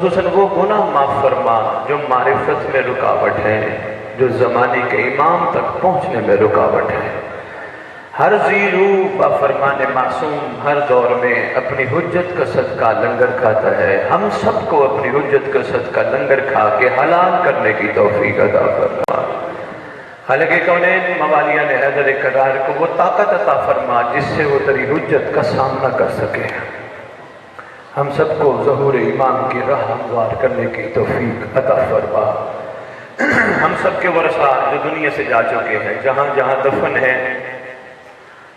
خصوصاً وہ گناہ معاف فرما جو معرفت میں رکاوٹ ہے، جو زمانے کے امام تک پہنچنے میں رکاوٹ ہے۔ ہر زیرو با فرمان معصوم ہر دور میں اپنی حجت کا صدقہ لنگر کھاتا ہے۔ ہم سب کو اپنی حجت کا صدقہ لنگر کھا کے حلال کرنے کی توفیق عطا فرما۔ خالق کونین موالیان حیدر کرار کو وہ طاقت عطا فرما جس سے وہ تیری حجت کا سامنا کر سکے۔ ہم سب کو ظہور امام کی راہ ہموار کرنے کی توفیق عطا فرما۔ ہم سب کے ورثہ جو دنیا سے جا چکے ہیں، جہاں جہاں دفن ہیں،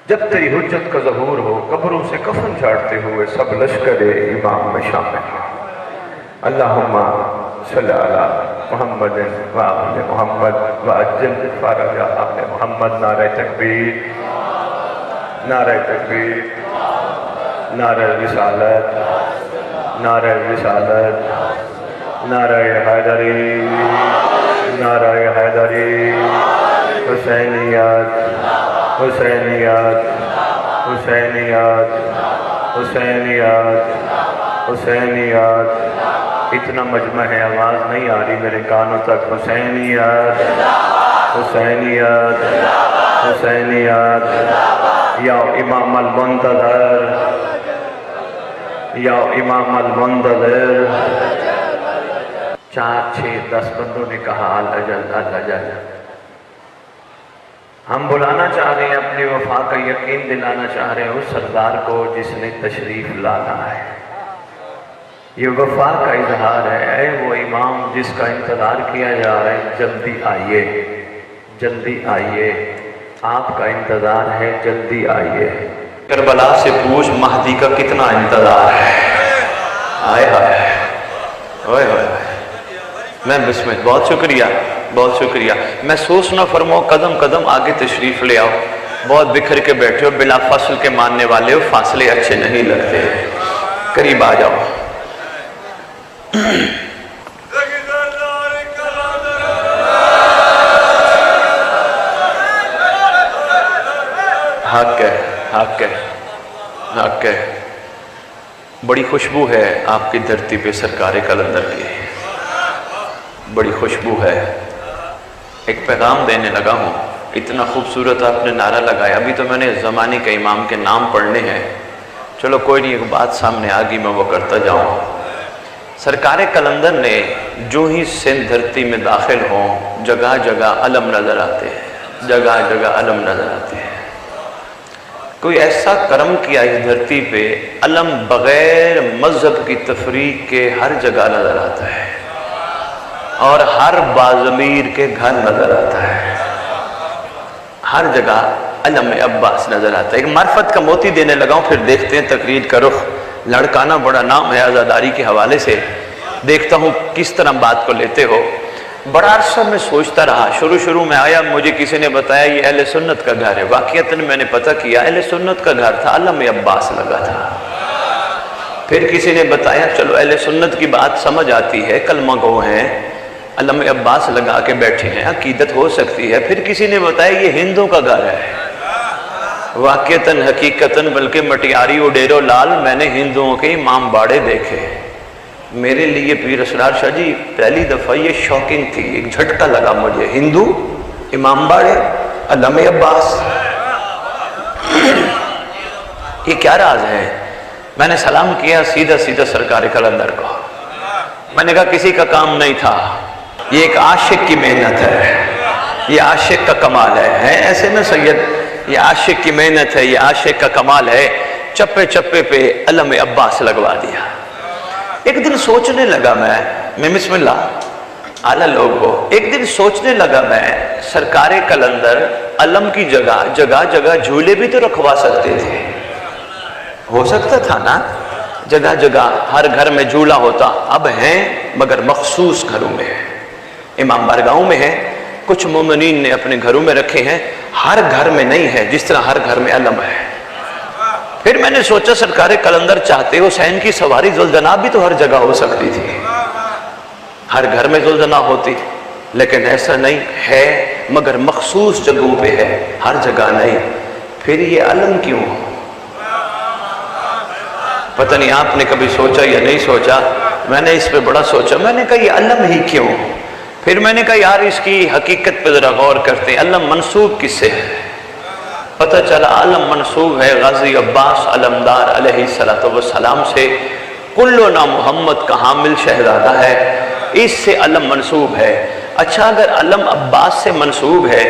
جب تیری حجت کا ظہور ہو قبروں سے کفن چاڑتے ہوئے سب لشکر امام میں شامل ہو۔ اللہم صلی علی محمد وآل محمد وعجل فرج آل محمد۔ نعرہ تکبیر، نعرہ تکبیر، نعرہ رسالت، نعرہ رسالت، نعرہ حیدری، نعرہ حیدری، حسینیت، حسینیت، حسینیت، حسینیت، حسینیت۔ اتنا مجمع ہے، آواز نہیں آ رہی میرے کانوں تک۔ حسینیت، حسینیت، حسینیت۔ یا امام المنتظر، یا امام المنتظر۔ 4 6 10 بندوں نے کہا الاجل الاجل۔ ہم بلانا چاہ رہے ہیں، اپنی وفا کا یقین دلانا چاہ رہے ہیں اس سردار کو جس نے تشریف لانا ہے۔ یہ وفا کا اظہار ہے، اے وہ امام جس کا انتظار کیا جا رہا ہے، جلدی آئیے، جلدی آئیے، آپ کا انتظار ہے، جلدی آئیے۔ کربلا سے پوچھ مہدی کا کتنا انتظار ہے۔ آئے آئے ہوئے ہوئے۔ میں بسم اللہ، بہت شکریہ، بہت شکریہ۔ محسوس نہ فرماؤ، قدم قدم آگے تشریف لے آؤ۔ بہت بکھر کے بیٹھے ہو، بلا فاصل کے ماننے والے ہو، فاصلے اچھے نہیں لگتے، قریب آ جاؤ۔ حق ہے، حق ہے، حق ہے۔ بڑی خوشبو ہے آپ کی دھرتی پہ سرکار کلندر کی، بڑی خوشبو ہے۔ ایک پیغام دینے لگا ہوں، اتنا خوبصورت آپ نے نعرہ لگایا۔ ابھی تو میں نے زمانے کے امام کے نام پڑھنے ہیں، چلو کوئی نہیں، ایک بات سامنے آ گئی، میں وہ کرتا جاؤں۔ سرکار کلندر نے جو ہی سندھ دھرتی میں داخل ہوں، جگہ جگہ علم نظر آتے ہیں، جگہ جگہ علم نظر آتے ہیں۔ کوئی ایسا کرم کیا اس دھرتی پہ، علم بغیر مذہب کی تفریق کے ہر جگہ نظر آتا ہے، اور ہر باضمیر کے گھر نظر آتا ہے، ہر جگہ علم عباس نظر آتا ہے۔ ایک معرفت کا موتی دینے لگا ہوں، پھر دیکھتے ہیں تقریر کا رخ۔ لڑکانا بڑا نام ہے عزاداری کے حوالے سے، دیکھتا ہوں کس طرح بات کو لیتے ہو۔ بڑا عرصہ میں سوچتا رہا، شروع میں آیا، مجھے کسی نے بتایا یہ اہل سنت کا گھر ہے۔ واقعتاً میں نے پتہ کیا اہل سنت کا گھر تھا، علم عباس لگا تھا۔ پھر کسی نے بتایا چلو اہل سنت کی بات سمجھ آتی ہے، کلمہ گو ہیں، علم عباس لگا کے بیٹھے ہیں، عقیدت ہو سکتی ہے۔ پھر کسی نے بتایا یہ ہندوں کا گھر ہے۔ واقعتاً حقیقتاً بلکہ مٹیاری اڈیرو لال، میں نے ہندوؤں کے امام باڑے دیکھے۔ میرے لیے پیر اسرار شاہ جی پہلی دفعہ یہ شاکنگ تھی، ایک جھٹکا لگا مجھے، ہندو امام باڑے علم عباس، یہ کیا راز ہے؟ میں نے سلام کیا سیدھا سیدھا سرکار کلندر کو، میں نے کہا کسی کا کام نہیں تھا، یہ ایک عاشق کی محنت ہے، یہ عاشق کا کمال ہے ایسے نا سید، یہ عاشق کی محنت ہے، یہ عاشق کا کمال ہے۔ چپے چپے پہ علم عباس لگوا دیا۔ ایک دن سوچنے لگا میں بسم اللہ اعلیٰ لوگ ہو، ایک دن سوچنے لگا میں، سرکار کلندر علم کی جگہ جگہ جگہ جھولے بھی تو رکھوا سکتے تھے، ہو سکتا تھا نا، جگہ جگہ ہر گھر میں جھولا ہوتا۔ اب ہیں مگر مخصوص گھروں میں ہے، امام بارگاہوں میں ہے، کچھ مومنین نے اپنے گھروں میں رکھے ہیں، ہر گھر میں نہیں ہے جس طرح ہر گھر میں علم ہے۔ پھر میں نے سوچا سرکار کلندر چاہتے حسین کی سواری ذوالجناح بھی تو ہر جگہ ہو سکتی تھی، ہر گھر میں ذوالجناح ہوتی، لیکن ایسا نہیں ہے، مگر مخصوص جگہوں پہ ہے، ہر جگہ نہیں۔ پھر یہ علم کیوں؟ پتہ نہیں آپ نے کبھی سوچا یا نہیں سوچا، میں نے اس پہ بڑا سوچا، میں نے کہا یہ علم ہی کیوں؟ پھر میں نے کہا یار اس کی حقیقت پہ ذرا غور کرتے ہیں، علم منسوب کس سے ہے؟ پتہ چلا علم منسوب ہے غازی عباس علمدار علیہ السلام سے، کلنا محمد کا حامل شہزادہ ہے، اس سے علم منسوب ہے۔ اچھا اگر علم عباس سے منسوب ہے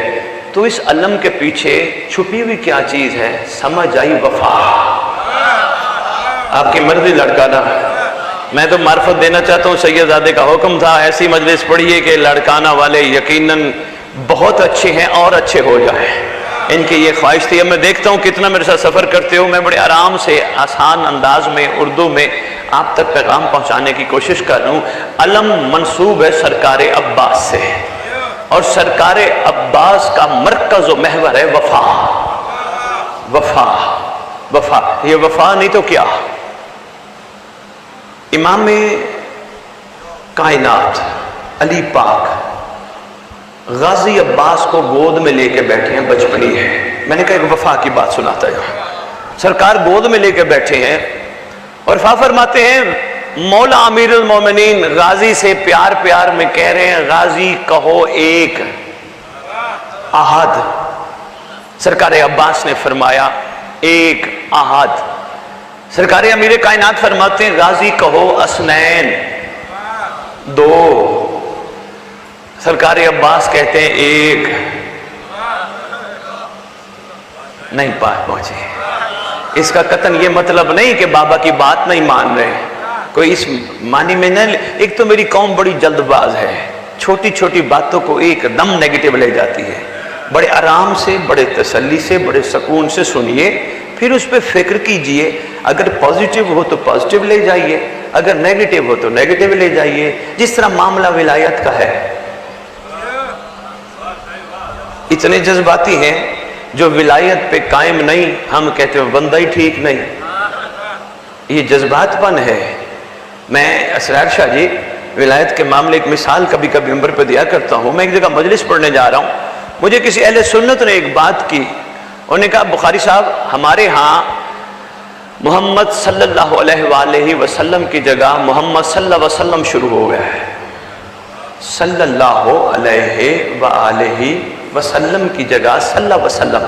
تو اس علم کے پیچھے چھپی ہوئی کیا چیز ہے؟ سمجھ آئی؟ وفا۔ آپ کی مرضی لڑکانا، میں تو معرفت دینا چاہتا ہوں، سیدزادے کا حکم تھا ایسی مجلس پڑھیے کہ لڑکانا والے یقیناً بہت اچھے ہیں اور اچھے ہو جائیں، ان کی یہ خواہش تھی۔ اب میں دیکھتا ہوں کتنا میرے ساتھ سفر کرتے ہو، میں بڑے آرام سے آسان انداز میں اردو میں آپ تک پیغام پہنچانے کی کوشش کر رہا ہوں۔ علم منسوب ہے سرکار عباس سے، اور سرکار عباس کا مرکز و محور ہے وفا۔ وفا وفا، یہ وفا نہیں تو کیا؟ امام کائنات علی پاک غازی عباس کو گود میں لے کے بیٹھے ہیں، بچپنی ہے، میں نے کہا ایک وفا کی بات سناتا ہے۔ سرکار گود میں لے کے بیٹھے ہیں اور فرماتے ہیں مولا امیر المومنین غازی سے پیار پیار میں کہہ رہے ہیں غازی کہو ایک احد۔ سرکار عباس نے فرمایا ایک احد۔ سرکار امیر کائنات فرماتے ہیں غازی کہو اسنین، دو۔ سرکار عباس کہتے ہیں ایک۔ نہیں بات پہنچی۔ اس کا قطن یہ مطلب نہیں کہ بابا کی بات نہیں مان رہے، کوئی اس معنی میں نہیں۔ ایک تو میری قوم بڑی جلد باز ہے، چھوٹی چھوٹی باتوں کو ایک دم نیگیٹو لے جاتی ہے۔ بڑے آرام سے، بڑے تسلی سے، بڑے سکون سے سنیے، پھر اس پہ فکر کیجئے۔ اگر پازیٹیو ہو تو پازیٹیو لے جائیے، اگر نیگیٹو ہو تو نیگیٹو لے جائیے۔ جس طرح معاملہ ولایت کا ہے، اتنے جذباتی ہیں جو ولایت پہ قائم نہیں، ہم کہتے ہیں بندہ ہی ٹھیک نہیں، یہ جذبات پن ہے۔ میں اسرار شاہ جی ولایت کے معاملے ایک مثال کبھی کبھی ممبر پہ دیا کرتا ہوں۔ میں ایک جگہ مجلس پڑھنے جا رہا ہوں، مجھے کسی اہل سنت نے ایک بات کی، انہوں نے کہا بخاری صاحب ہمارے ہاں محمد صلی اللہ علیہ وآلہ وسلم کی جگہ محمد صلی اللہ علیہ وسلم شروع ہو گیا ہے، صلی اللہ علیہ وآلہ وسلم کی جگہ صلی اللہ علیہ وسلم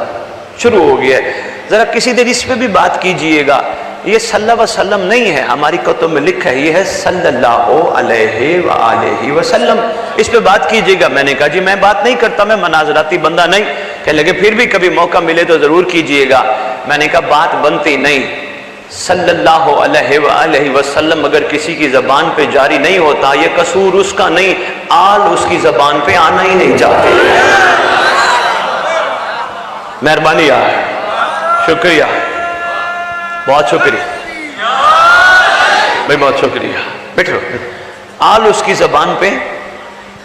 شروع ہو گیا ہے۔ ذرا کسی دیر اس پہ بھی بات کیجئے گا، یہ صلی اللہ علیہ وسلم نہیں ہے، ہماری کتب میں لکھا ہے یہ ہے صلی اللہ علیہ وآلہ وسلم، اس پہ بات کیجئے گا۔ میں نے کہا جی میں بات نہیں کرتا، میں مناظراتی بندہ نہیں۔ کہنے لگے پھر بھی کبھی موقع ملے تو ضرور کیجئے گا۔ میں نے کہا بات بنتی نہیں، صلی اللہ علیہ وآلہ وسلم اگر کسی کی زبان پہ جاری نہیں ہوتا یہ قصور اس کا نہیں، آل اس کی زبان پہ آنا ہی نہیں چاہتے۔ مہربانی یار، شکریہ، بہت شکریہ بھائی، بہت شکریہ، بیٹھو۔ آل اس کی زبان پہ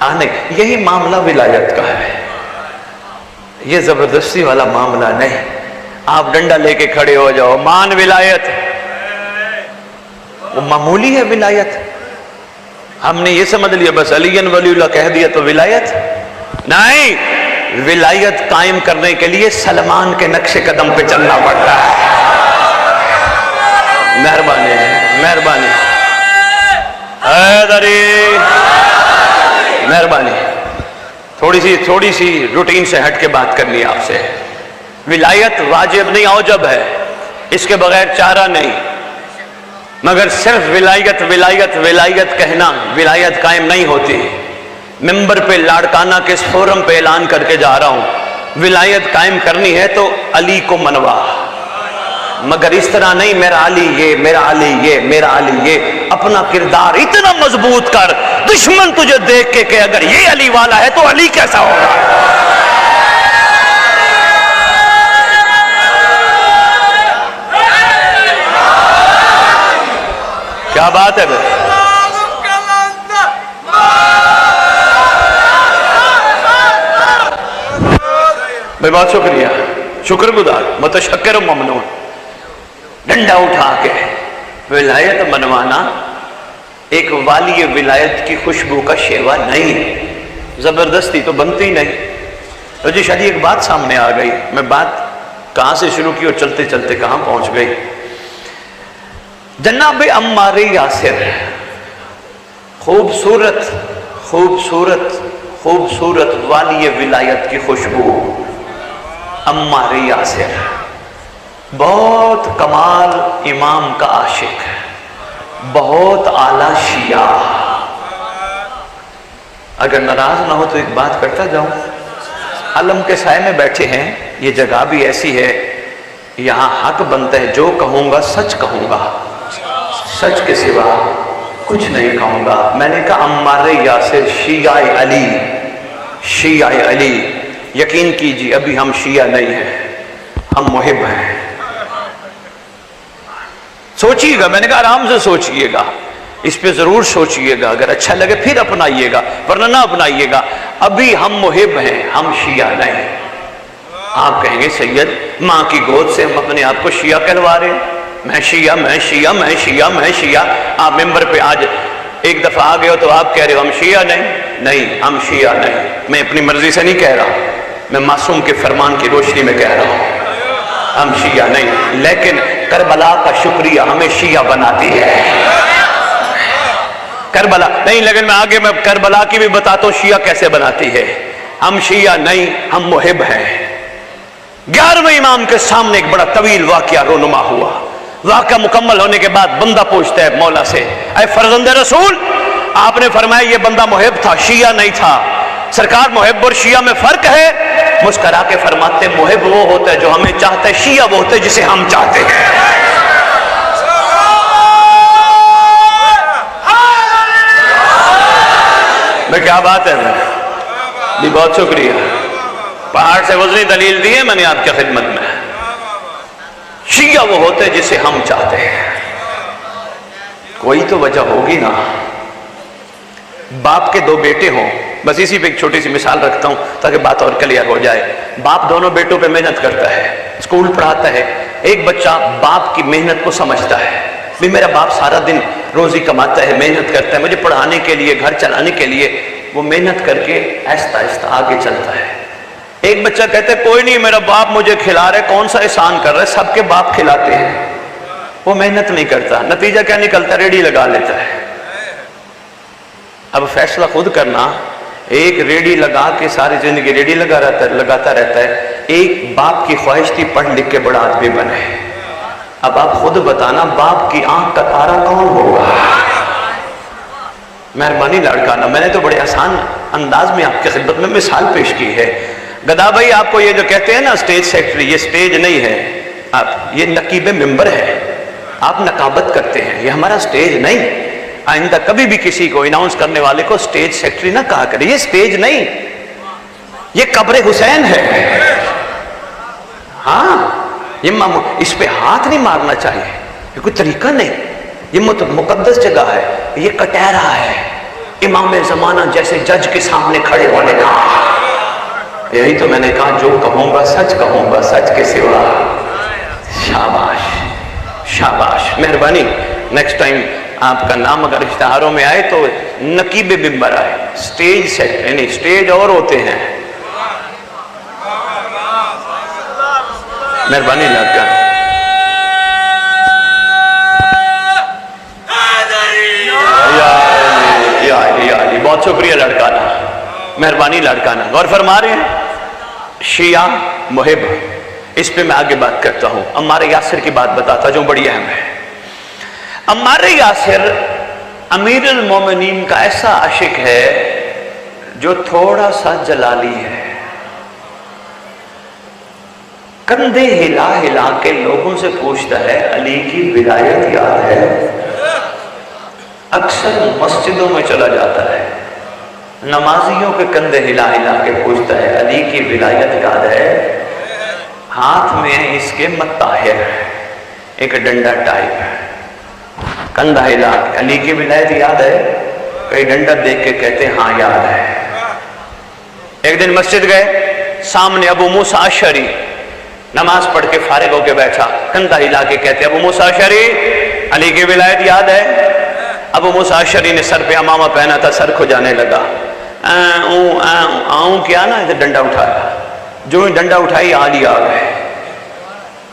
آنے، یہی معاملہ ولایت کا ہے، یہ زبردستی والا معاملہ نہیں۔ آپ ڈنڈا لے کے کھڑے ہو جاؤ مان ولایت، وہ معمولی ہے ولایت۔ ہم نے یہ سمجھ لیا بس علی ولی اللہ کہہ دیا تو ولایت نہیں، ولایت قائم کرنے کے لیے سلمان کے نقش قدم پہ چلنا پڑتا ہے۔ مہربانی مہربانی حیدری، مہربانی، تھوڑی سی روٹین سے ہٹ کے بات کرنی ہے آپ سے۔ ولایت واجب نہیں اوجب ہے، اس کے بغیر چارہ نہیں، مگر صرف ولایت ولایت ولایت کہنا ولایت قائم نہیں ہوتی۔ ممبر پہ لاڑکانہ کے اس فورم پہ اعلان کر کے جا رہا ہوں، ولایت قائم کرنی ہے تو علی کو منوا، مگر اس طرح نہیں میرا علی یہ، میرا علی یہ، میرا علی یہ۔ اپنا کردار اتنا مضبوط کر دشمن تجھے دیکھ کے کہ اگر یہ علی والا ہے تو علی کیسا ہوگا۔ کیا بات ہے بھائی، بہت شکریہ، شکر گزار، متشکر و ممنون۔ ڈنڈا اٹھا کے ولایت منوانا ایک والی ولایت کی خوشبو کا شیوا نہیں، زبردستی تو بنتی نہیں۔ تو جی شادی ایک بات سامنے آ گئی، میں بات کہاں سے شروع کی اور چلتے چلتے کہاں پہنچ گئی۔ جناب عمار یاسر خوبصورت خوبصورت خوبصورت والی ولایت کی خوشبو عمار یاسر، بہت کمال امام کا عاشق، بہت اعلیٰ شیعہ۔ اگر ناراض نہ ہو تو ایک بات کرتا جاؤں، علم کے سائے میں بیٹھے ہیں، یہ جگہ بھی ایسی ہے، یہاں حق بنتا ہے، جو کہوں گا سچ کہوں گا، سچ کے سوا کچھ نہیں کہوں گا۔ میں نے کہا عمار یاسر شیعہ علی، شیعہ علی، یقین کیجیے ابھی ہم شیعہ نہیں ہیں، ہم محب ہیں۔ سوچئے گا، میں نے کہا آرام سے سوچئے گا، اس پہ ضرور سوچئے گا، اگر اچھا لگے پھر اپنائیے گا، ورنہ نہ اپنائیے گا۔ ابھی ہم محب ہیں، ہم شیعہ نہیں۔ آپ کہیں گے سید ماں کی گود سے ہم اپنے آپ کو شیعہ کہلوا رہے ہیں، میں شیعہ میں شیعہ میں شیعہ میں شیعہ۔ آپ ممبر پہ آج ایک دفعہ آ گئے ہو تو آپ کہہ رہے ہو ہم شیعہ نہیں، ہم شیعہ نہیں۔ میں اپنی مرضی سے نہیں کہہ رہا، میں معصوم کے فرمان کی روشنی میں کہہ رہا ہوں، ہم شیعہ نہیں، لیکن کربلا کا شکریہ ہمیں شیعہ بناتی ہے۔ کربلا نہیں، لیکن میں آگے میں کربلا کی بھی بتاتا ہوں شیعہ کیسے بناتی ہے۔ ہم شیعہ نہیں، ہم محب ہیں۔ 11ویں امام کے سامنے ایک بڑا طویل واقعہ رونما ہوا۔ واقعہ مکمل ہونے کے بعد بندہ پوچھتا ہے مولا سے، اے فرزند رسول، آپ نے فرمایا یہ بندہ محب تھا، شیعہ نہیں تھا، سرکار محب اور شیعہ میں فرق ہے؟ مسکرا کے فرماتے محب وہ ہوتا ہے جو ہمیں چاہتا ہے، شیعہ وہ ہوتا ہے جسے ہم چاہتے ہیں۔ میں کیا بات ہے جی، بہت شکریہ، پہاڑ سے وزنی دلیل دی ہے میں نے آپ کی خدمت میں۔ شیعہ وہ ہوتے ہیں جسے ہم چاہتے ہیں۔ کوئی تو وجہ ہوگی نا۔ باپ کے 2 بیٹے ہوں، بس اسی پہ ایک چھوٹی سی مثال رکھتا ہوں تاکہ بات اور کلیئر ہو جائے۔ باپ دونوں بیٹوں پہ محنت کرتا ہے، اسکول پڑھاتا ہے۔ ایک بچہ باپ کی محنت کو سمجھتا ہے، بھی میرا باپ سارا دن روزی کماتا ہے، محنت کرتا ہے مجھے پڑھانے کے لیے، گھر چلانے کے لیے، وہ محنت کر کے آہستہ آہستہ آگے چلتا ہے۔ ایک بچہ کہتا ہے کوئی نہیں، میرا باپ مجھے کھلا رہا ہے، کون سا احسان کر رہا ہے، سب کے باپ کھلاتے ہیں۔ وہ محنت نہیں کرتا، نتیجہ کیا نکلتا؟ ریڑھی لگا لیتا ہے۔ اب فیصلہ خود کرنا، ایک ریڑھی لگا کے ساری زندگی ریڑھی لگاتا رہتا ہے، ایک باپ کی خواہش تھی پڑھ لکھ کے بڑا آدمی بنے۔ اب آپ خود بتانا باپ کی آنکھ کا تارا کون ہوگا؟ مہربانی لڑکانا، میں نے تو بڑے آسان انداز میں آپ کی خدمت میں مثال پیش کی ہے۔ گدا بھائی آپ کو یہ جو کہتے ہیں نا اسٹیج سیکرٹری، یہ اسٹیج نہیں ہے، آپ یہ نقیب ممبر ہے، آپ نقابت کرتے ہیں، یہ ہمارا اسٹیج نہیں۔ آئندہ کبھی بھی کسی کو اناؤنس کرنے والے کو اسٹیج سیکرٹری نہ کہا کرے، یہ اسٹیج نہیں، یہ قبر حسین ہے۔ ہاں، یہ اس پہ ہاتھ نہیں مارنا چاہیے، یہ کوئی طریقہ نہیں، یہ مقدس جگہ ہے، یہ کٹہرا ہے امام زمانہ جیسے جج کے سامنے کھڑے ہونے کا۔ یہی تو میں نے کہا جو کہوں گا سچ کہوں گا، سچ کے سوا۔ شاباش شاباش، مہربانی نیکسٹ ٹائم آپ کا نام اگر اشتہاروں میں آئے تو نقیب ممبر آئے، اسٹیج سیٹ یعنی اسٹیج اور ہوتے ہیں۔ مہربانی لڑکا، بہت شکریہ لڑکانا، مہربانی لڑکانا۔ غور فرما رہے ہیں شیعہ محب، اس پہ میں آگے بات کرتا ہوں۔ عمار یاسر کی بات بتاتا جو بڑی اہم ہے۔ عمار یاسر امیر المومنین کا ایسا عاشق ہے جو تھوڑا سا جلالی ہے، کندھے ہلا ہلا کے لوگوں سے پوچھتا ہے علی کی ولایت یاد ہے؟ اکثر مسجدوں میں چلا جاتا ہے، نمازیوں کے کندھے ہلا ہلا کے پوچھتا ہے علی کی ولایت یاد ہے؟ ہاتھ میں اس کے مطاہر ایک ڈنڈا ٹائپ ہے، کندھا ہلا کے علی کی ولایت یاد ہے؟ کئی ڈنڈا دیکھ کے کہتے ہیں ہاں یاد ہے۔ ایک دن مسجد گئے، سامنے ابو موسیٰ اشعری نماز پڑھ کے فارغ ہو کے بیٹھا، کندھا ہلا کے کہتے ابو موسیٰ اشعری علی کی ولایت یاد ہے؟ ابو موسیٰ اشعری نے سر پہ امامہ پہنا تھا، سر کھجانے لگا، آؤں کیا نا ڈنڈا اٹھایا، جو ہی ڈنڈا اٹھائی علی آ گئے۔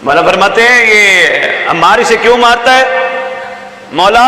مولا فرماتے ہیں یہ عمار اسے کیوں مارتا ہے؟ مولا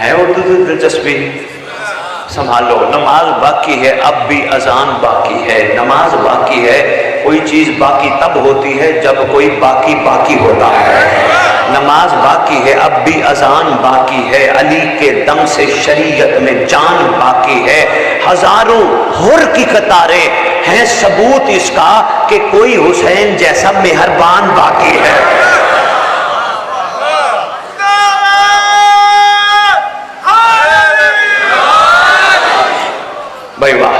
ہے اردو تو دلچسپی سنبھالو. نماز باقی ہے, اب بھی اذان باقی ہے. نماز باقی ہے, کوئی چیز باقی تب ہوتی ہے جب کوئی باقی باقی ہوتا ہے. نماز باقی ہے, اب بھی اذان باقی ہے. علی کے دم سے شریعت میں جان باقی ہے. ہزاروں حر کی قطاریں ہیں ثبوت اس کا کہ کوئی حسین جیسا مہربان باقی ہے. بھائی واہ,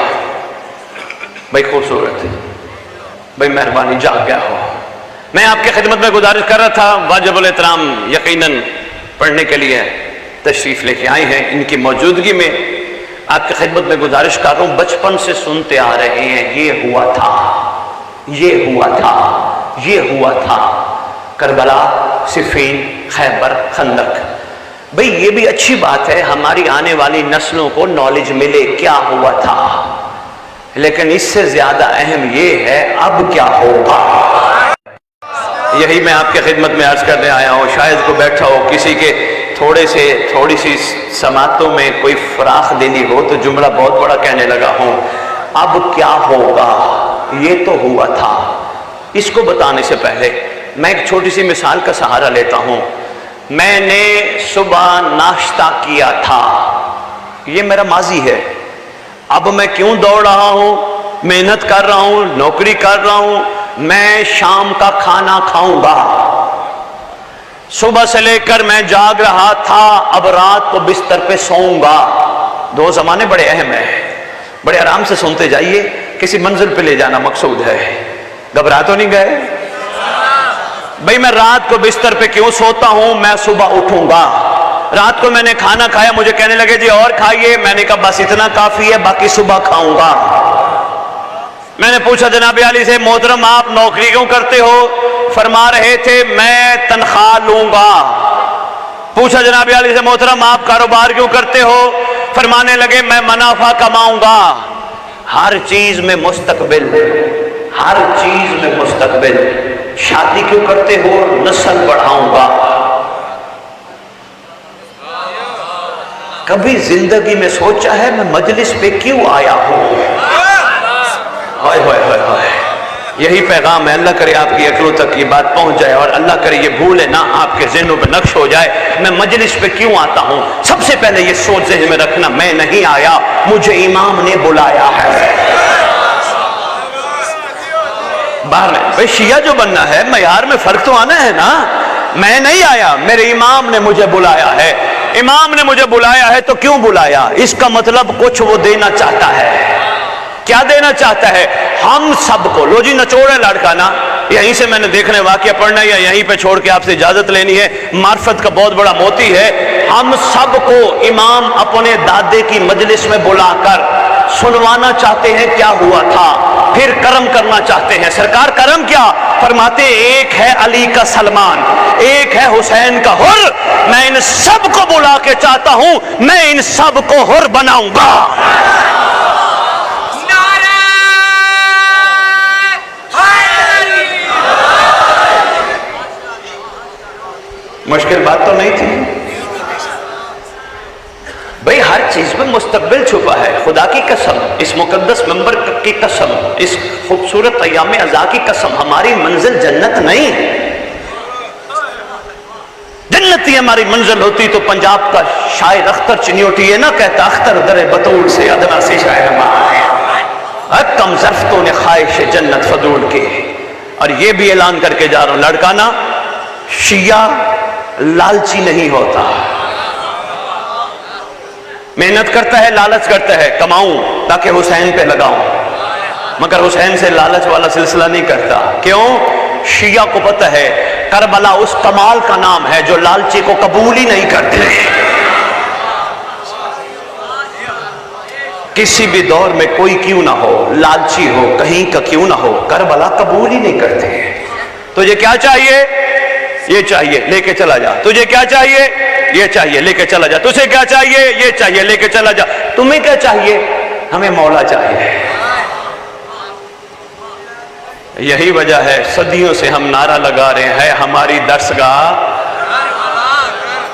بھائی خوبصورت, بھائی مہربانی جاگ گیا ہو. میں آپ کی خدمت میں گزارش کر رہا تھا, واجب الاحترام یقیناً پڑھنے کے لیے تشریف لے کے آئے ہیں. ان کی موجودگی میں آپ کی خدمت میں گزارش کر رہا ہوں. بچپن سے سنتے آ رہے ہیں یہ ہوا تھا, یہ ہوا تھا, یہ ہوا تھا. کربلا, صفین, خیبر, خندق. بھئی یہ بھی اچھی بات ہے, ہماری آنے والی نسلوں کو نالج ملے کیا ہوا تھا, لیکن اس سے زیادہ اہم یہ ہے اب کیا ہوگا. یہی میں آپ کی خدمت میں عرض کرنے آیا ہوں. شاید کو بیٹھا ہو کسی کے تھوڑی سی سماعتوں میں کوئی فراخ دلی ہو تو جملہ بہت بڑا کہنے لگا ہوں. اب کیا ہوگا, یہ تو ہوا تھا. اس کو بتانے سے پہلے میں ایک چھوٹی سی مثال کا سہارا لیتا ہوں. میں نے صبح ناشتہ کیا تھا, یہ میرا ماضی ہے. اب میں کیوں دوڑ رہا ہوں, محنت کر رہا ہوں, نوکری کر رہا ہوں. میں شام کا کھانا کھاؤں گا. صبح سے لے کر میں جاگ رہا تھا, اب رات کو بستر پہ سوؤں گا. دو زمانے بڑے اہم ہیں, بڑے آرام سے سنتے جائیے, کسی منزل پہ لے جانا مقصود ہے. گھبرا تو نہیں گئے؟ بھئی میں رات کو بستر پہ کیوں سوتا ہوں, میں صبح اٹھوں گا. رات کو میں نے کھانا کھایا, مجھے کہنے لگے جی اور کھائیے. میں نے کہا بس اتنا کافی ہے, باقی صبح کھاؤں گا. میں نے پوچھا جناب علی سے, محترم آپ نوکری کیوں کرتے ہو؟ فرما رہے تھے میں تنخواہ لوں گا. پوچھا جناب علی سے, محترم آپ کاروبار کیوں کرتے ہو؟ فرمانے لگے میں منافع کماؤں گا. ہر چیز میں مستقبل, ہر چیز میں مستقبل. شادی کیوں کرتے ہو؟ نسل بڑھاؤں گا. کبھی زندگی میں سوچا ہے میں مجلس پہ کیوں آیا ہوں؟ ہائے ہائے ہائے ہائے. یہی پیغام ہے. اللہ کرے آپ کی عقلوں تک یہ بات پہنچ جائے, اور اللہ کرے یہ بھولے نہ آپ کے ذہنوں پہ نقش ہو جائے. میں مجلس پہ کیوں آتا ہوں؟ سب سے پہلے یہ سوچ ذہن میں رکھنا, میں نہیں آیا, مجھے امام نے بلایا ہے. باہر میں بھئی شیعہ جو بننا ہے معیار میں فرق تو آنا ہے نا. میں نہیں آیا, میرے امام نے مجھے بلایا ہے. امام نے مجھے بلایا ہے تو کیوں بلایا؟ اس کا مطلب کچھ وہ دینا چاہتا ہے. کیا دینا چاہتا ہے؟ ہم سب کو. لو جی نچوڑ ہے لڑکا نا, یہیں سے میں نے دیکھنے واقعہ پڑھنا ہے یا یہیں پہ چھوڑ کے آپ سے اجازت لینی ہے. معرفت کا بہت بڑا موتی ہے. ہم سب کو امام اپنے دادے کی مجلس میں بلا کر سنوانا چاہتے ہیں کیا ہوا تھا, پھر کرم کرنا چاہتے ہیں. سرکار کرم کیا فرماتے؟ ایک ہے علی کا سلمان, ایک ہے حسین کا حر. میں ان سب کو بلا کے چاہتا ہوں, میں ان سب کو حر بناؤں گا. مشکل بات تو نہیں تھی بھئی. ہر چیز میں مستقبل چھپا ہے. خدا کی قسم, اس مقدس منبر کی قسم, اس خوبصورت ایام عزا کی قسم, ہماری منزل جنت نہیں. جنت ہی ہماری منزل ہوتی تو پنجاب کا شاعر اختر چنیوٹی یہ نہ کہتا اختر در بطول سے ادنا سے شاعر ہمارا کم ظرفتوں نے خواہش جنت فضول کے. اور یہ بھی اعلان کر کے جا رہا ہوں, لڑکا نا شیعہ لالچی نہیں ہوتا. محنت کرتا ہے, لالچ کرتا ہے کماؤں تاکہ حسین پہ لگاؤں, مگر حسین سے لالچ والا سلسلہ نہیں کرتا. کیوں؟ شیعہ کو پتہ ہے کربلا اس کمال کا نام ہے جو لالچی کو قبول ہی نہیں کرتے. کسی بھی دور میں کوئی کیوں نہ ہو, لالچی ہو, کہیں کا کیوں نہ ہو, کربلا قبول ہی نہیں کرتے. تجھے کیا چاہیے؟ یہ چاہیے, لے کے چلا جا. تجھے کیا چاہیے؟ یہ چاہیے, لے کے چلا جا. تجھے کیا چاہیے؟ یہ چاہیے, لے کے چلا جا. تمہیں کیا چاہیے؟ ہمیں مولا چاہیے. یہی وجہ ہے صدیوں سے ہم نعرہ لگا رہے ہیں ہماری درسگاہ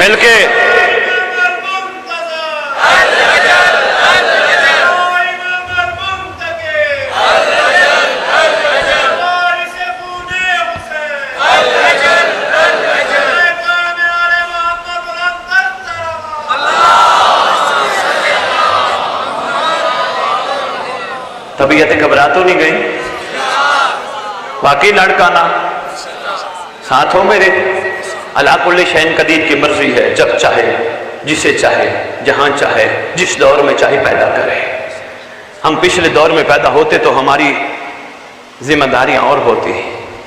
مل کے طبیعتیں گھبرا تو نہیں گئی؟ واقعی لڑکانا ساتھ ہو میرے؟ اللہ کل شین قدیر کی مرضی ہے، جب چاہے جسے چاہے جہاں چاہے جس دور میں چاہے پیدا کرے۔ ہم پچھلے دور میں پیدا ہوتے تو ہماری ذمہ داریاں اور ہوتی،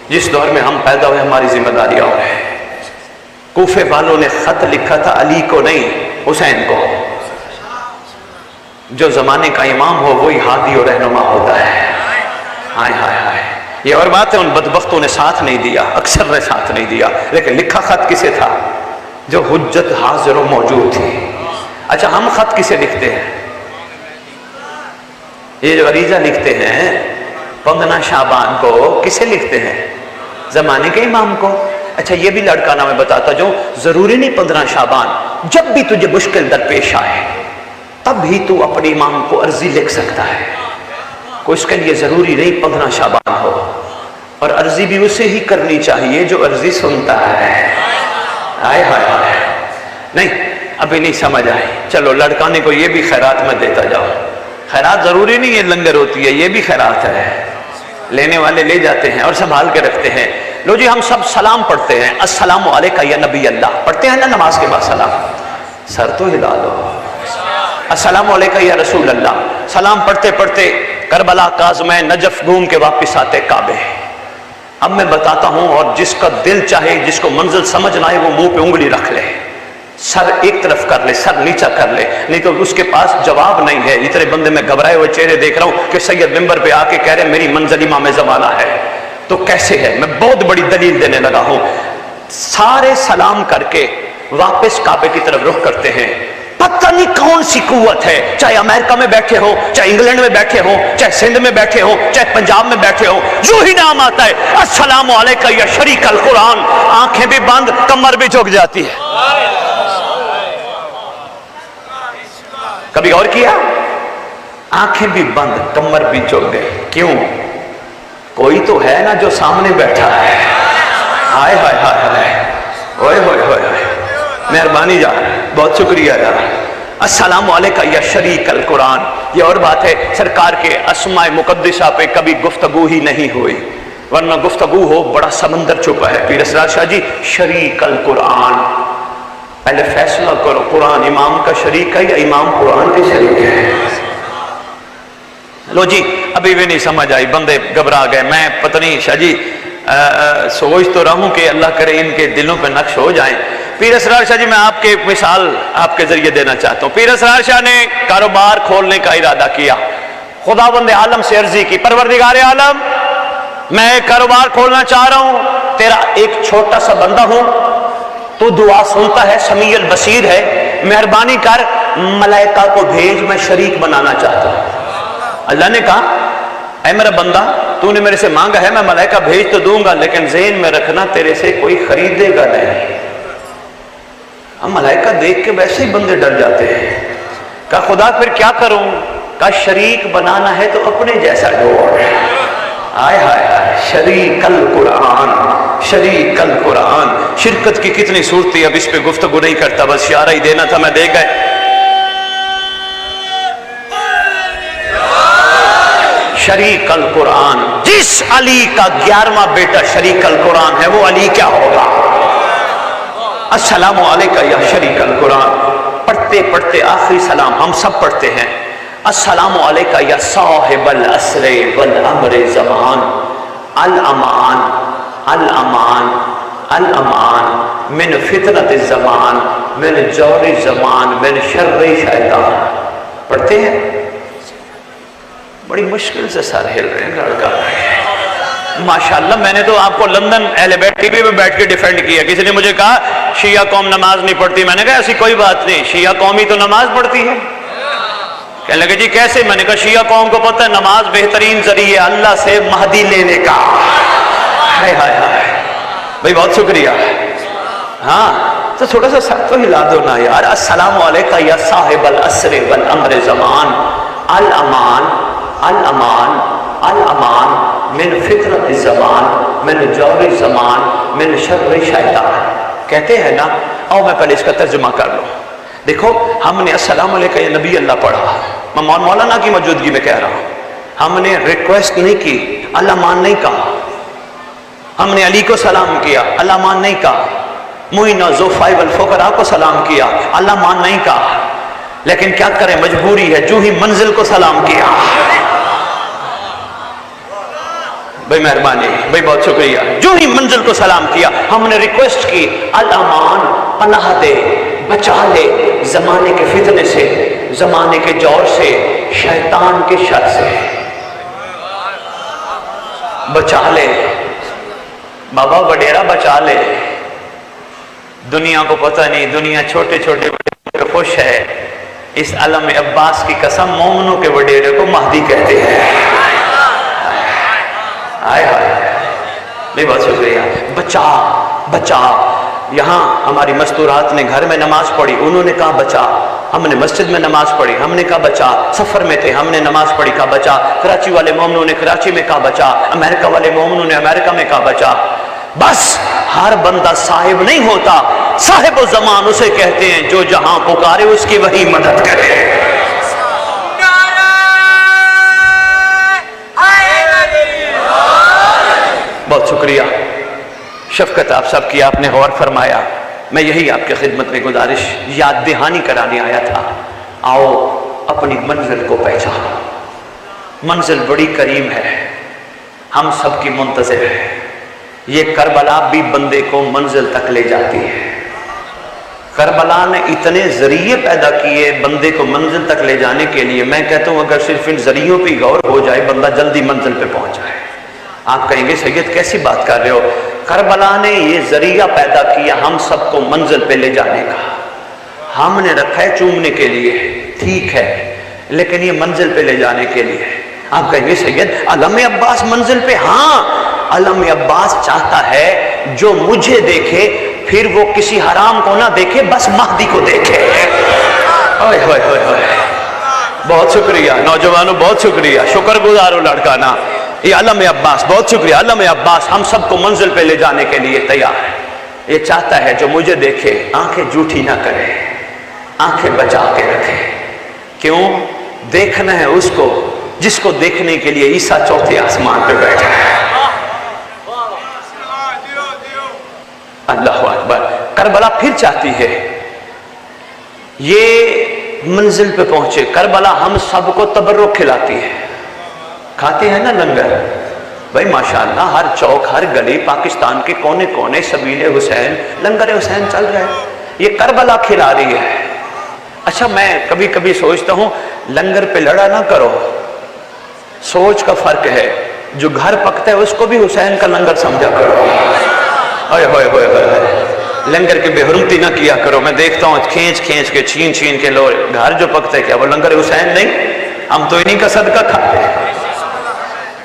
جس دور میں ہم پیدا ہوئے ہماری ذمہ داریاں اور ہیں۔ کوفے والوں نے خط لکھا تھا علی کو نہیں، حسین کو۔ جو زمانے کا امام ہو وہی ہادی اور رہنما ہوتا ہے۔ ہائے ہائے ہائے، یہ اور بات ہے، ان بدبختوں نے ساتھ نہیں دیا، اکثر نے ساتھ نہیں دیا، لیکن لکھا خط کسے تھا؟ جو حجت حاضر و موجود تھی۔ اچھا، ہم خط کسے لکھتے ہیں؟ یہ جو عریضہ لکھتے ہیں 15 شعبان کو کسے لکھتے ہیں؟ زمانے کے امام کو۔ اچھا، یہ بھی لڑکانا میں بتاتا جو ضروری نہیں 15 شعبان، جب بھی تجھے مشکل درپیش آئے تب بھی تو اپنے امام کو عرضی لکھ سکتا ہے، کوئی اس کے لیے ضروری نہیں 15 شعبان ہو، اور عرضی بھی اسے ہی کرنی چاہیے جو عرضی سنتا ہے۔ آئے ہائے ہائے، نہیں ابھی نہیں سمجھ آئی، چلو لڑکانے کو یہ بھی خیرات میں دیتا جاؤ۔ خیرات ضروری نہیں ہے لنگر ہوتی ہے، یہ بھی خیرات ہے، لینے والے لے جاتے ہیں اور سنبھال کے رکھتے ہیں۔ لو جی، ہم سب سلام پڑھتے ہیں، السلام علیکہ یا نبی اللہ، پڑھتے ہیں نا نماز کے بعد سلام؟ سر تو ہلا لو، السلام علیکہ یا رسول اللہ۔ سلام پڑھتے پڑھتے کربلا، کاظمین، نجف گھوم کے واپس آتے کعبے۔ اب میں بتاتا ہوں، اور جس کا دل چاہے، جس کو منزل سمجھ نہ آئے، وہ منہ پہ انگلی رکھ لے، سر ایک طرف کر لے، سر نیچا کر لے، نہیں تو اس کے پاس جواب نہیں ہے۔ اتنے بندے میں گھبرائے ہوئے چہرے دیکھ رہا ہوں کہ سید ممبر پہ آ کے کہہ رہے میری منزل امام زمانہ ہے، تو کیسے ہے؟ میں بہت بڑی دلیل دینے لگا ہوں۔ سارے سلام کر کے واپس کعبے کی طرف رخ کرتے ہیں۔ پتہ نہیں کون سی قوت ہے، چاہے امریکہ میں بیٹھے ہو، چاہے انگلینڈ میں بیٹھے ہو، چاہے سندھ میں بیٹھے ہو، چاہے پنجاب میں بیٹھے ہو، جو ہی نام آتا ہے السلام علیکہ یا شریک القرآن، آنکھیں بھی بند، کمر بھی جھک جاتی ہے۔ کبھی اور کیا؟ آنکھیں بھی بند، کمر بھی جھک گئی۔ کیوں؟ کوئی تو ہے نا جو سامنے بیٹھا ہے۔ ہائے ہائے ہائے ہائے، اوئے ہوئے ہوئے ہوئے، مہربانی یار، بہت شکریہ یار۔ السلام علیکہ یا شریک القرآن، یہ اور بات ہے، سرکار کے اسماء مقدسہ پہ کبھی گفتگو ہی نہیں ہوئی، ورنہ گفتگو ہو بڑا سمندر چھپا ہے۔ پیر اسرار شاہ جی، شریک القرآن، پہلے فیصلہ کرو، قرآن امام کا شریک ہے یا امام قرآن کے شریک ہے؟ لو جی، ابھی بھی نہیں سمجھ آئی، بندے گھبرا گئے۔ میں پتہ نہیں شاہ جی سوچ تو رہا ہوں کہ اللہ کرے ان کے دلوں پہ نقش ہو جائیں۔ پیر اسرار شاہ جی، میں آپ کے مثال آپ کے ذریعے دینا چاہتا ہوں۔ پیر اسرار شاہ نے کاروبار کھولنے کا ارادہ کیا، خداوند عالم سے عرضی کی، پروردگار عالم میں ایک کاروبار کھولنا چاہ رہا ہوں، تیرا ایک چھوٹا سا بندہ ہوں، تو دعا سنتا ہے، سمیع البصیر ہے، مہربانی کر ملائکہ کو بھیج، میں شریک بنانا چاہتا ہوں۔ اللہ نے کہا اے میرا بندہ، تو نے میرے سے مانگا ہے، میں ملائکہ بھیج تو دوں گا، لیکن ذہن میں رکھنا تیرے سے کوئی خریدے گا نہیں۔ ہم ملائکہ دیکھ کے ویسے ہی بندے ڈر جاتے ہیں۔ کہا خدا پھر کیا کروں؟ کہا شریک بنانا ہے تو اپنے جیسا ڈھونڈ۔ آئے ہائے ہائے، شریک القرآن، شریک القرآن۔ شرکت کی کتنی صورتیں، اب اس پہ گفتگو نہیں کرتا، بس اشارہ ہی دینا تھا، میں دے گئے۔ شریک القرآن، جس علی کا 11واں بیٹا شریک القرآن ہے، وہ علی کیا ہوگا؟ السلام علیکہ یا شریک القرآن، پڑھتے پڑھتے آخری سلام ہم سب پڑھتے ہیں، السلام علیکہ یا صاحب العصر والامر زمان، الامان الامان الامان من فتنة الزمان، من جور الزمان، من شر شیطان۔ پڑھتے ہیں؟ بڑی مشکل سے سر ہل رہے ہیں لڑکا۔ ماشاءاللہ، میں نے تو آپ کو لندن ایلیبیٹ ٹی وی میں بیٹھ کے ڈیفینڈ کیا۔ کسی نے مجھے کہا شیعہ قوم نماز نہیں پڑھتی، میں نے کہا ایسی کوئی بات نہیں، شیعہ قوم ہی تو نماز پڑھتی ہے۔ کہنے لگے جی کیسے؟ میں نے کہا شیعہ قوم کو پتہ ہے نماز بہترین ذریعہ اللہ سے مہدی لینے کا۔ ہائے ہائے ہائے بھائی، بہت شکریہ۔ ہاں، تو تھوڑا سا سر تو ہلا دو نا یار. السلام علیکم یا صاحب العصر والامر زمان، الامان الامان الامان من فطرت الزمان، من جور الزمان، من شر شیطان. کہتے ہیں نا. اور میں پہلے اس کا ترجمہ کر لوں. دیکھو ہم نے السلام علیکم یا نبی اللہ پڑھا، میں مولانا کی موجودگی میں کہہ رہا ہوں. ہم نے ریکویسٹ نہیں کی، اللہ مان نہیں کہا. ہم نے علی کو سلام کیا، اللہ مان نہیں کہا. معین ذوالفقراء والفقراء کو سلام کیا، اللہ مان نہیں کہا. لیکن کیا کریں، مجبوری ہے. جو ہی منزل کو سلام کیا. بھائی مہربانی، بھائی بہت شکریہ. جو ہی منزل کو سلام کیا ہم نے ریکویسٹ کی، الامان پناہ دے، بچا لے زمانے کے فتنے سے، زمانے کے جور سے، شیطان کے شر سے. بچا لے بابا وڈیرا، بچا لے. دنیا کو پتہ نہیں، دنیا چھوٹے چھوٹے بڑے خوش ہے. اس علم عباس کی قسم، مومنوں کے وڈیرے کو مہدی کہتے ہیں. آئے آئے میں بہت شکریہ. بچا بچا. یہاں ہماری مستورات نے گھر میں نماز پڑھی، انہوں نے کہا بچا. ہم نے مسجد میں نماز پڑھی، ہم نے کہا بچا. سفر میں تھے، ہم نے نماز پڑھی، کہا بچا. کراچی والے مومنوں نے کراچی میں کہا بچا. امریکہ والے مومنوں نے امریکہ میں کہا بچا. بس ہر بندہ صاحب نہیں ہوتا. صاحب و زمان اسے کہتے ہیں جو جہاں پکارے اس کی وہی مدد کرے. بہت شکریہ. شفقت آپ سب کی، آپ نے غور فرمایا. میں یہی آپ کی خدمت میں گزارش، یاد دہانی کرانے آیا تھا. آؤ اپنی منزل کو پہچانو. منزل بڑی کریم ہے، ہم سب کی منتظر ہے. یہ کربلا بھی بندے کو منزل تک لے جاتی ہے. کربلا نے اتنے ذریعے پیدا کیے بندے کو منزل تک لے جانے کے لیے. میں کہتا ہوں اگر صرف ان ذریعوں پہ غور ہو جائے بندہ جلدی منزل پہ پہنچ جائے. آپ کہیں گے سید کیسی بات کر رہے ہو؟ کربلا نے یہ ذریعہ پیدا کیا ہم سب کو منزل پہ لے جانے کا. ہم نے رکھا ہے چومنے کے لیے، ٹھیک ہے، لیکن یہ منزل پہ لے جانے کے لیے. آپ کہیں گے سید علم عباس منزل پہ؟ ہاں، علم عباس چاہتا ہے جو مجھے دیکھے پھر وہ کسی حرام کو نہ دیکھے، بس مہدی کو دیکھے. اوئے ہوئے ہوئے ہوئے. بہت شکریہ نوجوانوں، بہت شکریہ. شکر گزارو لڑکا نا. یہ علم عباس، بہت شکریہ. علم عباس ہم سب کو منزل پہ لے جانے کے لیے تیار ہے. یہ چاہتا ہے جو مجھے دیکھے آنکھیں جھوٹی نہ کرے، آنکھیں بچا کے رکھے. کیوں؟ دیکھنا ہے اس کو جس کو دیکھنے کے لیے عیسیٰ چوتھے آسمان پہ بیٹھا ہے. اللہ اکبر. کربلا پھر چاہتی ہے یہ منزل پہ پہنچے. کربلا ہم سب کو تبرک کھلاتی ہے. کھاتے ہیں نا لنگر؟ بھائی ماشاءاللہ ہر چوک ہر گلی پاکستان کے کونے کونے سبیل حسین، لنگر حسین چل رہا ہے. یہ کربلا کھلا رہی ہے. اچھا میں کبھی کبھی سوچتا ہوں لنگر پہ لڑا نہ کرو. سوچ کا فرق ہے. جو گھر پکتا ہے اس کو بھی حسین کا لنگر سمجھا کرو. ہوئے ہوئے ہوئے ہوئے. لنگر کی بے حرمتی نہ کیا کرو. میں دیکھتا ہوں کھینچ کھینچ کے چھین چھین کے لوگ گھر جو پکتے کیا وہ لنگر حسین نہیں؟ ہم تو انہیں کا صدقہ کھاتے ہیں.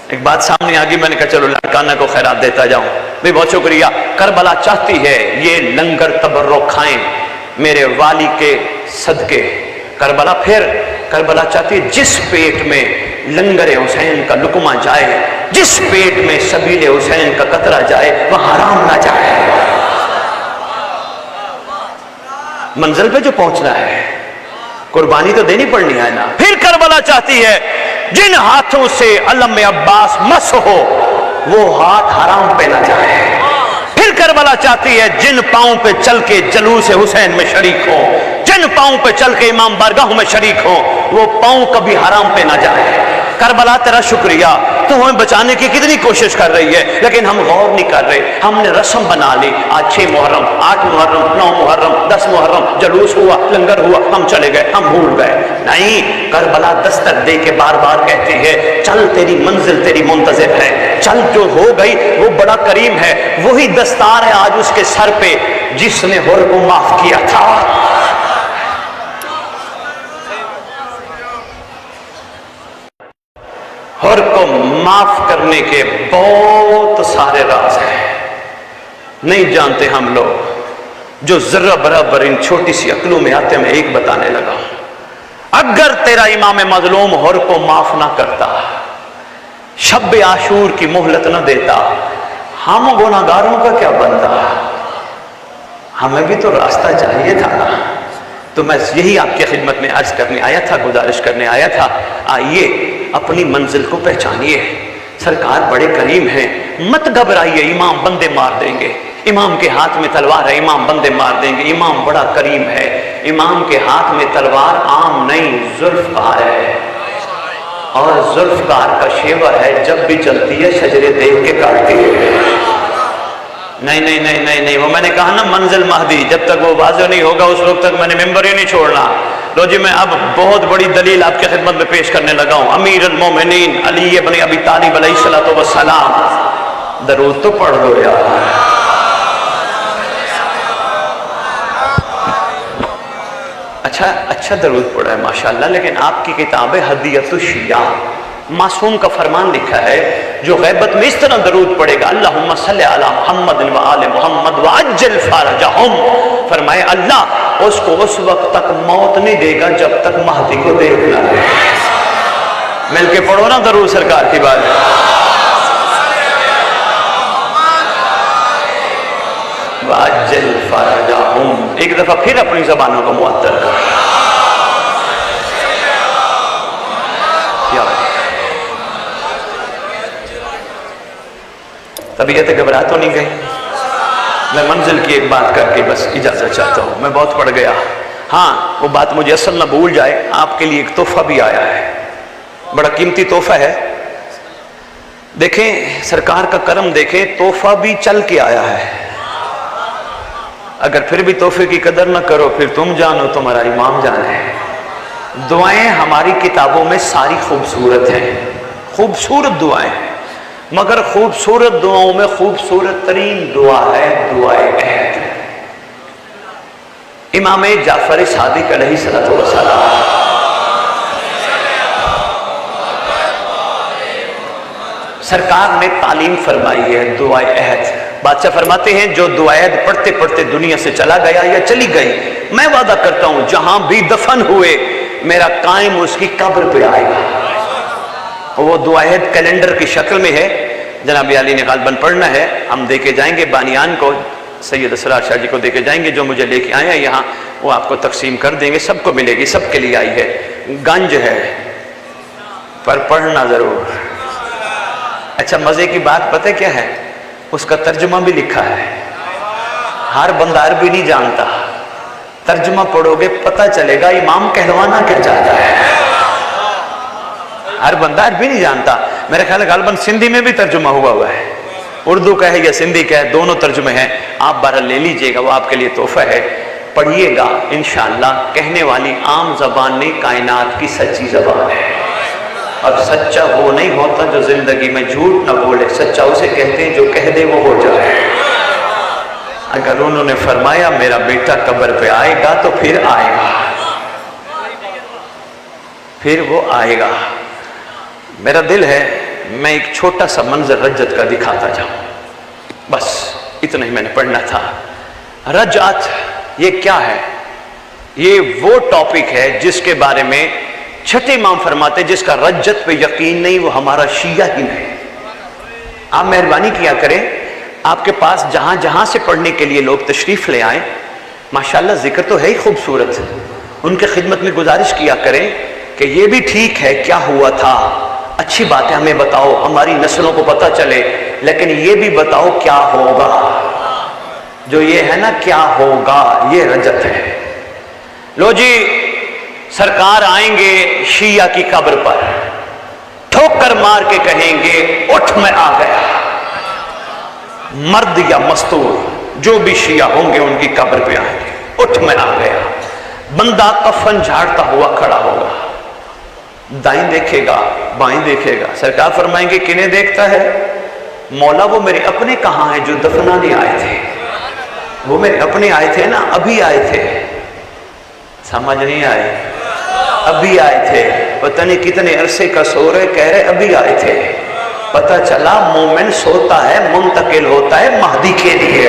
ایک بات سامنے آ گئی، میں نے کہا چلو لڑکانہ کو خیرات دیتا جاؤں. بھی بہت شکریہ. کربلا چاہتی ہے یہ لنگر تبرک کھائیں میرے والی کے صدقے. کربلا چاہتی ہے جس پیٹ میں لنگر حسین کا لقمہ جائے، جس پیٹ میں سبیل حسین کا قطرہ جائے وہ حرام نہ جائے. منزل پہ جو پہنچنا ہے قربانی تو دینی پڑنی ہے نا. پھر کربلا چاہتی ہے جن ہاتھوں سے علم عباس مس ہو وہ ہاتھ حرام پہ نہ جائے. پھر کربلا چاہتی ہے جن پاؤں پہ چل کے جلوس حسین میں شریک ہو، جن پاؤں پہ چل کے امام بارگاہ میں شریک ہو وہ پاؤں کبھی حرام پہ نہ جائے. کربلا تیرا شکریہ، تو ہمیں بچانے کی کتنی کوشش کر رہی ہے لیکن ہم غور نہیں کر رہے. ہم نے رسم بنا لی، آج 6 محرم 8 محرم 9 محرم 10 محرم جلوس ہوا، لنگر ہوا، ہم چلے گئے، ہم بھول گئے. نہیں، کربلا دستک دے کے بار بار کہتی ہے چل تیری منزل تیری منتظر ہے. چل، جو ہو گئی وہ بڑا کریم ہے. وہی دستار ہے آج اس کے سر پہ جس نے ہر کو معاف کیا تھا. ہر کو معاف کرنے کے بہت سارے راز ہیں، نہیں جانتے ہم لوگ. جو ذرہ برابر ان چھوٹی سی عقلوں میں آتے میں ایک بتانے لگا ہوں. اگر تیرا امام مظلوم ہور کو معاف نہ کرتا، شب عاشور کی مہلت نہ دیتا، ہم گناہگاروں کا کیا بنتا؟ ہمیں بھی تو راستہ چاہیے تھا نا. تو میں یہی آپ کی خدمت میں عرض کرنے آیا تھا، گزارش کرنے آیا تھا. آئیے اپنی منزل کو پہچانیے. سرکار بڑے کریم ہیں، مت گھبرائیے. امام بندے مار دیں گے، امام کے ہاتھ میں تلوار ہے، امام بندے مار دیں گے. امام بڑا کریم ہے، امام کے ہاتھ میں تلوار عام نہیں، ذوالفقار ہے. اور ذوالفقار کا شیوا ہے، جب بھی چلتی ہے شجرے دیکھ کے کاٹتی ہے. نہیں نہیں نہیں نہیں نہیں، وہ میں نے کہا نا منزل مہدی، جب تک وہ واضح نہیں ہوگا اس وقت تک میں نے ممبر ہی نہیں چھوڑنا. لو جی، میں اب بہت بڑی دلیل آپ کی خدمت میں پیش کرنے لگا ہوں. امیر المومنین علی بن ابی طالب علیہ الصلوۃ والسلام، درود تو پڑھ دو یار. اچھا درود پڑھا ہے ماشاءاللہ، لیکن آپ کی کتاب ہدیۃ الشیعہ، معصوم کا فرمان لکھا ہے جو غیبت میں اس طرح درود پڑھے گا، اللہم صلی علی محمد و آل محمد وعجل فرجہم، فرمائے اللہ اس کو اس وقت تک موت نہیں دے گا جب تک مہدی کو دیکھ نہ لے. مل کے پڑھو نا درود سرکار کی بات. وعجل فرجہم، ایک دفعہ پھر اپنی زبانوں کو معطر کر. طبیعت گھبرا تو نہیں گئی؟ میں منزل کی ایک بات کر کے بس اجازت چاہتا ہوں، میں بہت پڑھ گیا. ہاں وہ بات مجھے اصل نہ بھول جائے، آپ کے لیے ایک تحفہ بھی آیا ہے، بڑا قیمتی تحفہ ہے. دیکھیں سرکار کا کرم، دیکھیں تحفہ بھی چل کے آیا ہے. اگر پھر بھی تحفے کی قدر نہ کرو پھر تم جانو تمہارا امام جانے. دعائیں ہماری کتابوں میں ساری خوبصورت ہیں، خوبصورت دعائیں، مگر خوبصورت دعاؤں میں خوبصورت ترین دعا ہے دعائے عہد. امام جعفر صادق علیہ السلام سرکار نے تعلیم فرمائی ہے دعائے عہد. بادشاہ فرماتے ہیں جو دعائے عہد پڑھتے پڑھتے دنیا سے چلا گیا یا چلی گئی، میں وعدہ کرتا ہوں جہاں بھی دفن ہوئے میرا قائم اس کی قبر پہ آئے گا. وہ دعائے عہد کیلنڈر کی شکل میں ہے، جناب علی نے غالباً پڑھنا ہے، ہم دے کے جائیں گے بانیان کو، سید اسرار شاہ جی کو دے کے جائیں گے، جو مجھے لے کے آئے ہیں یہاں وہ آپ کو تقسیم کر دیں گے، سب کو ملے گی، سب کے لیے آئی ہے. گنج ہے پر پڑھنا ضرور. اچھا مزے کی بات پتہ کیا ہے؟ اس کا ترجمہ بھی لکھا ہے. ہر بندہ عربی نہیں جانتا، ترجمہ پڑھو گے پتہ چلے گا امام کہلوانا کیا چاہتا ہے. ہر بندہ عربی نہیں جانتا. میرے خیال ہے غالباً سندھی میں بھی ترجمہ ہوا ہے، اردو کا ہے یا سندھی کا ہے، دونوں ترجمے ہیں. آپ بہرحال لے لیجئے گا، وہ آپ کے لیے تحفہ ہے. پڑھیے گا انشاءاللہ. کہنے والی عام زبان نہیں، کائنات کی سچی زبان ہے. اور سچا وہ نہیں ہوتا جو زندگی میں جھوٹ نہ بولے، سچا اسے کہتے ہیں جو کہہ دے وہ ہو جائے. اگر انہوں نے فرمایا میرا بیٹا قبر پہ آئے گا تو پھر آئے گا، پھر وہ آئے گا. میرا دل ہے میں ایک چھوٹا سا منظر رجت کا دکھاتا جاؤں، بس اتنا ہی میں نے پڑھنا تھا. رجعت یہ کیا ہے؟ یہ وہ ٹاپک ہے جس کے بارے میں چھٹے امام فرماتے جس کا رجت پہ یقین نہیں وہ ہمارا شیعہ ہی نہیں. آپ مہربانی کیا کریں، آپ کے پاس جہاں جہاں سے پڑھنے کے لیے لوگ تشریف لے آئیں، ماشاءاللہ ذکر تو ہے ہی خوبصورت، ان کے خدمت میں گزارش کیا کریں کہ یہ بھی ٹھیک ہے کیا ہوا تھا، اچھی بات ہے ہمیں بتاؤ، ہماری نسلوں کو پتہ چلے، لیکن یہ بھی بتاؤ کیا ہوگا. جو یہ ہے نا کیا ہوگا، یہ رجت ہے. لو جی سرکار آئیں گے شیعہ کی قبر پر، ٹھوکر مار کے کہیں گے اٹھ میں آ گیا. مرد یا مستور جو بھی شیعہ ہوں گے ان کی قبر پہ آئیں گے، اٹھ میں آ گیا. بندہ کفن جھاڑتا ہوا کھڑا ہوگا، دائیں دیکھے گا بائیں دیکھے گا. سرکار فرمائیں گے کنہیں دیکھتا ہے؟ مولا وہ میرے اپنے کہاں ہیں جو دفنانے آئے تھے، وہ میرے اپنے آئے تھے نا، ابھی آئے تھے. سمجھ نہیں آئے؟ ابھی آئے تھے. پتہ نہیں کتنے عرصے کا سو رہے، کہہ رہے ابھی آئے تھے. پتہ چلا مومن سوتا ہے منتقل ہوتا ہے مہدی کے لیے.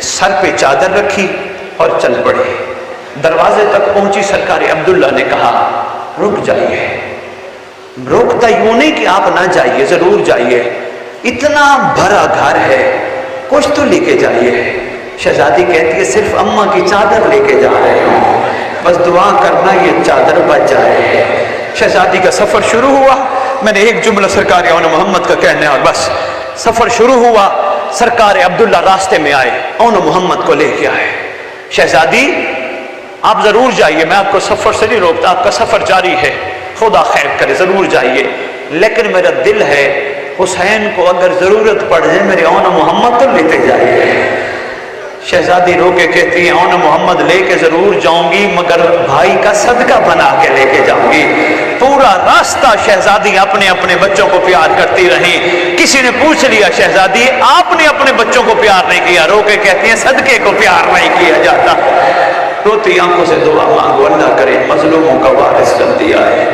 سر پہ چادر رکھی اور چل پڑے۔ دروازے تک پہنچی، سرکار عبداللہ نے کہا رک جائیے۔ روکتا یوں نہیں کہ آپ نہ جائیے، ضرور جائیے، اتنا بھرا گھر ہے، کچھ تو لے کے جائیے۔ شہزادی کہتی ہے صرف اماں کی چادر لے کے جا رہے ہوں، بس دعا کرنا یہ چادر بچ جائے۔ شہزادی کا سفر شروع ہوا۔ میں نے ایک جملہ سرکار اون محمد کا کہنا ہے اور بس سفر شروع ہوا۔ سرکار عبداللہ راستے میں آئے، اون محمد کو لے کے آئے۔ شہزادی آپ ضرور جائیے، میں آپ کو سفر سے نہیں روکتا، آپ کا سفر جاری ہے، خدا خیر کرے، ضرور جائیے، لیکن میرا دل ہے حسین کو اگر ضرورت پڑ جائے میرے اون محمد تو لیتے جائیے۔ شہزادی رو کے کہتی ہے اون محمد لے کے ضرور جاؤں گی، مگر بھائی کا صدقہ بنا کے لے کے جاؤں گی۔ پورا راستہ شہزادی اپنے اپنے بچوں کو پیار کرتی رہی۔ کسی نے پوچھ لیا شہزادی آپ نے اپنے بچوں کو پیار نہیں کیا؟ رو کے کہتی ہیں صدقے کو پیار نہیں کیا جاتا۔ روتی آنکھوں سے دعا مانگو اللہ کرے مظلوموں کا وارث جلدی آئے۔